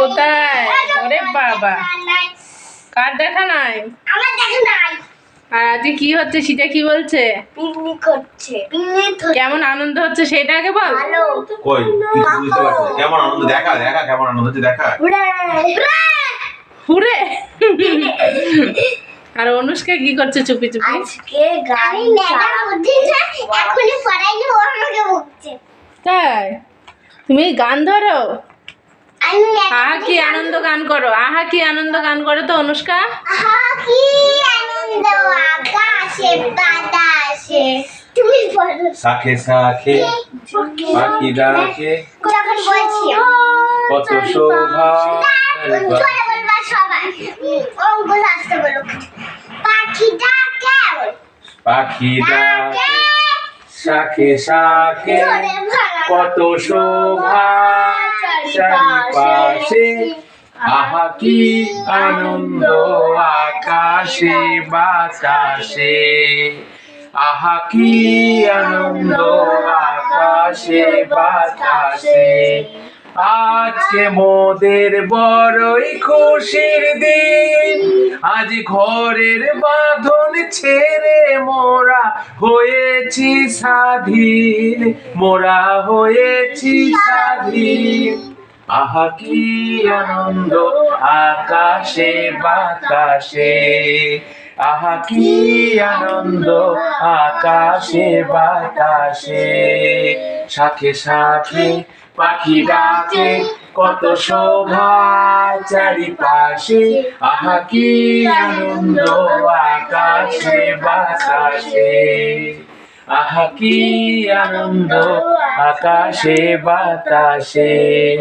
কোথায়? ওরে বাবা, কার দেখা নাই? আমার দেখা নাই। আর আজকে কি হচ্ছে? সেটা কি বলছে? পিকনিক হচ্ছে। কেমন আনন্দ হচ্ছে সেটা আগে বল। ভালো। কই কিছু বুঝতে পারছি না। কেমন আনন্দ দেখা দেখা কেমন আনন্দ হচ্ছে দেখা। হুরে। আর অনুষ্কা কি করছে চুপি চুপি? আজকে গাড়ি ম্যাডাম উঠেছে, এখনি পড়াইনি, ও আমাকে বকছে। তাই? তুমি গান ধরো? আমি আহা কি আনন্দ গান করো, আহা কি আনন্দ গান করো তো অনুষ্কা। আহা কি আনন্দ আকাশে বাতাসে। তুমি বলো। শাখে শাখে পাখি ডাকে যখন বলছি কত শোভা। জোরে বলবা সবাই। অঙ্ক আসতে বলো। পাখি ডাকে পাখি ডাকে শাখে শাখে জোরে বলো। কত শোভা চারিপাশে। আহা কি আনন্দ আকাশে বাতাসে। আহা কি আনন্দ আকাশে বাতাসে। আজকে মোদের বড়ই খুশির দিন। আজ ঘরের বাঁধন ছেড়ে মোরা হয়েছি স্বাধীন। মোরা হয়েছি স্বাধীন। আহা কি আনন্দ আকাশে বাতাসে। আহা কি আনন্দ আকাশে বাতাসে। শাখে শাখে পাখি ডাকে কত শোভা চারিপাশে। আহা কি আনন্দ আকাশে বাতাসে। আহা কি আনন্দ আকাশে বাতাসে।